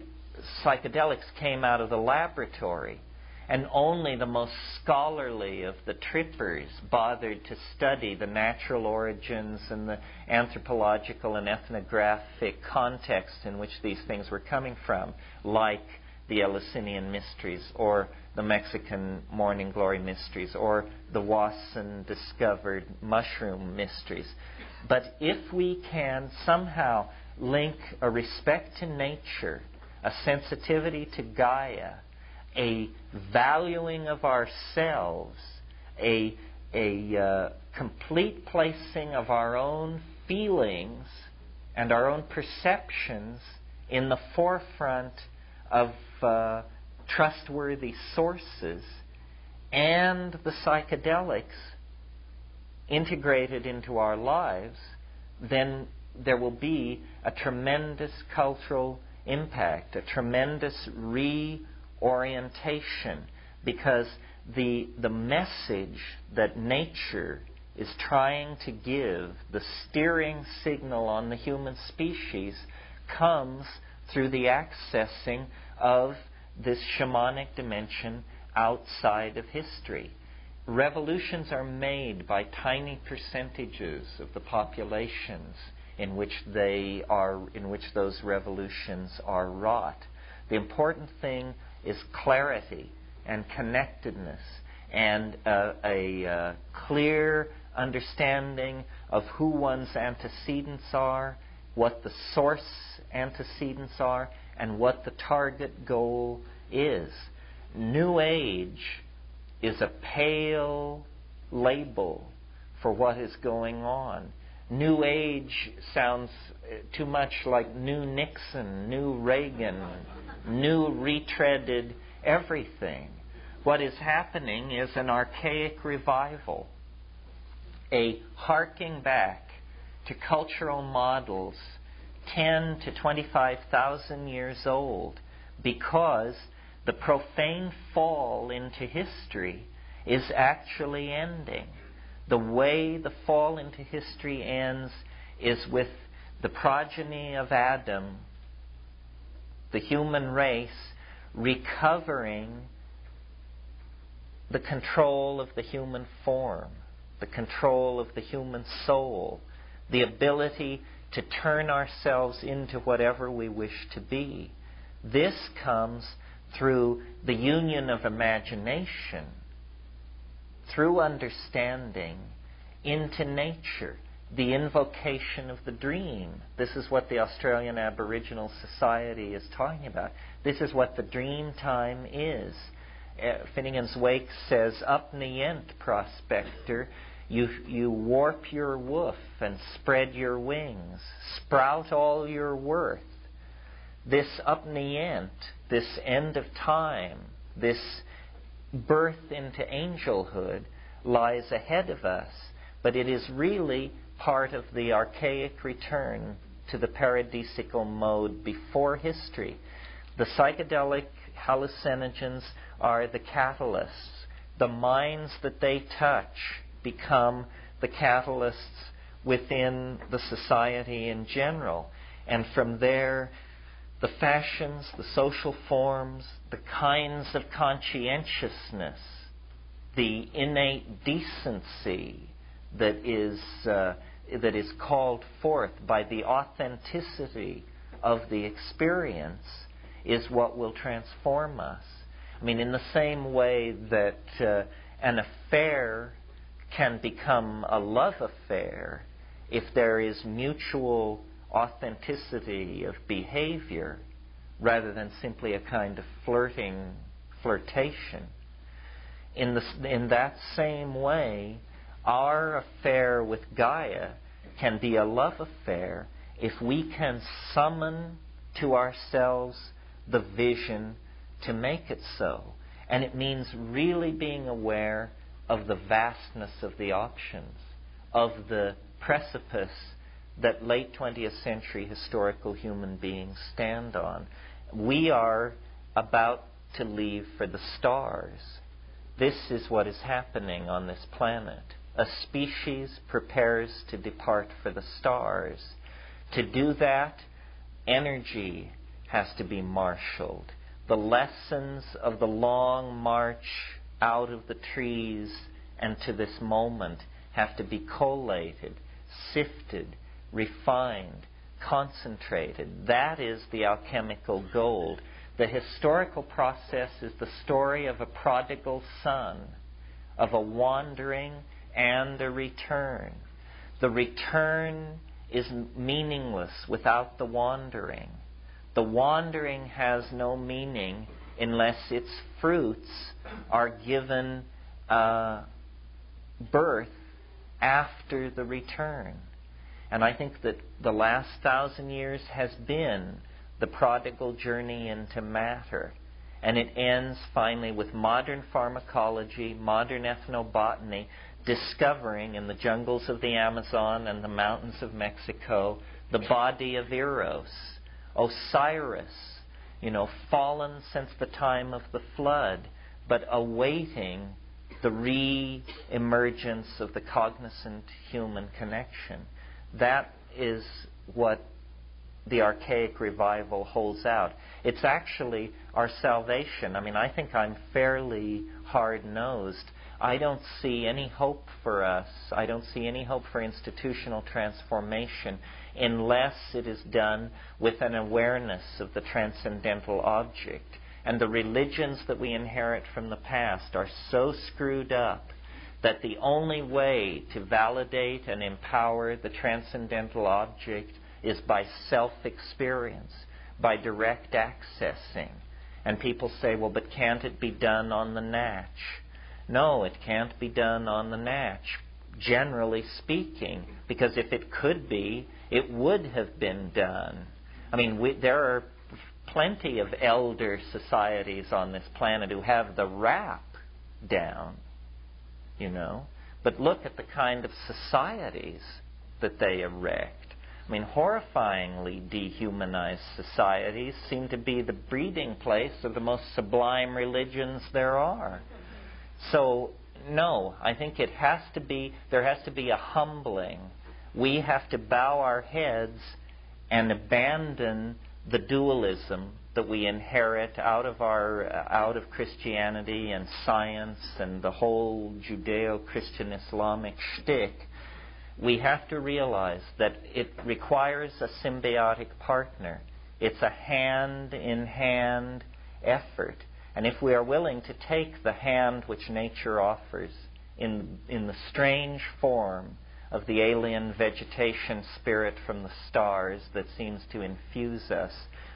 psychedelics came out of the laboratory, and only the most scholarly of the trippers bothered to study the natural origins and the anthropological and ethnographic context in which these things were coming from, like the Eleusinian mysteries or the Mexican morning glory mysteries or the Wasson-discovered mushroom mysteries. But if we can somehow link a respect to nature, a sensitivity to Gaia, a valuing of ourselves, a complete placing of our own feelings and our own perceptions in the forefront of trustworthy sources, and the psychedelics integrated into our lives, then there will be a tremendous cultural impact, a tremendous reorientation, because the message that nature is trying to give, the steering signal on the human species, comes through the accessing of this shamanic dimension outside of history. Revolutions are made by tiny percentages of the populations in which those revolutions are wrought. The important thing is clarity and connectedness and a clear understanding of who one's antecedents are, what the source antecedents are, and what the target goal is. New Age is a pale label for what is going on. New Age sounds too much like new Nixon, new Reagan, new retreaded everything. What is happening is an archaic revival, a harking back to cultural models 10 to 25,000 years old, because the profane fall into history is actually ending. The way the fall into history ends is with the progeny of Adam, the human race, recovering the control of the human form, the control of the human soul, the ability to turn ourselves into whatever we wish to be. This comes through the union of imagination, through understanding, into nature, the invocation of the dream. This is what the Australian Aboriginal Society is talking about. This is what the dream time is. Finnegan's Wake says, up nient, prospector, you warp your woof and spread your wings, sprout all your worth. This up nient, this end of time, this birth into angelhood lies ahead of us, but it is really part of the archaic return to the paradisical mode before history. The psychedelic hallucinogens are the catalysts. The minds that they touch become the catalysts within the society in general. And from there, the fashions, the social forms, the kinds of conscientiousness, the innate decency that is called forth by the authenticity of the experience is what will transform us. I mean, in the same way that an affair can become a love affair if there is mutual authenticity of behavior rather than simply a kind of flirtation. In that same way, our affair with Gaia can be a love affair if we can summon to ourselves the vision to make it so. And it means really being aware of the vastness of the options, of the precipice that late 20th century historical human beings stand on. We are about to leave for the stars. This is what is happening on this planet. A species prepares to depart for the stars. To do that, energy has to be marshaled. The lessons of the long march out of the trees and to this moment have to be collated, sifted, refined, concentrated. That is the alchemical gold. The historical process is the story of a prodigal son, of a wandering and a return. The return is meaningless without the wandering. The wandering has no meaning unless its fruits are given birth after the return. And I think that the last 1,000 years has been the prodigal journey into matter. And it ends finally with modern pharmacology, modern ethnobotany, discovering in the jungles of the Amazon and the mountains of Mexico the body of Eros, Osiris, fallen since the time of the flood, but awaiting the re-emergence of the cognizant human connection. That is what the archaic revival holds out. It's actually our salvation. I think I'm fairly hard-nosed. I don't see any hope for us. I don't see any hope for institutional transformation unless it is done with an awareness of the transcendental object. And the religions that we inherit from the past are so screwed up that the only way to validate and empower the transcendental object is by self-experience, by direct accessing. And people say, well, but can't it be done on the natch? No, it can't be done on the natch, generally speaking, because if it could be, it would have been done. There are plenty of elder societies on this planet who have the rap down, But look at the kind of societies that they erect. Horrifyingly dehumanized societies seem to be the breeding place of the most sublime religions there are. So, no, I think there has to be a humbling. We have to bow our heads and abandon the dualism that we inherit out of Christianity and science and the whole Judeo-Christian Islamic shtick. We have to realize that it requires a symbiotic partner. It's a hand-in-hand effort. And if we are willing to take the hand which nature offers in the strange form of the alien vegetation spirit from the stars that seems to infuse us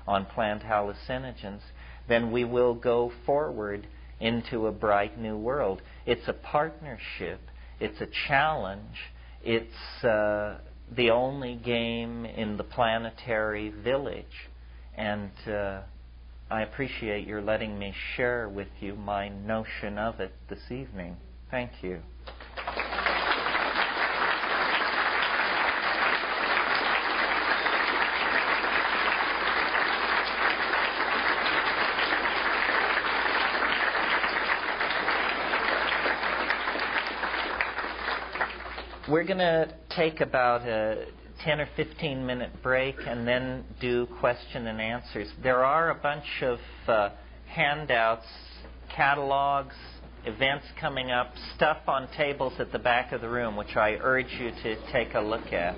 on plant hallucinogens, then we will go forward into a bright new world. It's a partnership. It's a challenge. It's the only game in the planetary village. And I appreciate your letting me share with you my notion of it this evening. Thank you. We're going to take about a 10 or 15 minute break and then do question and answers. There are a bunch of handouts, catalogs, events coming up, stuff on tables at the back of the room, which I urge you to take a look at.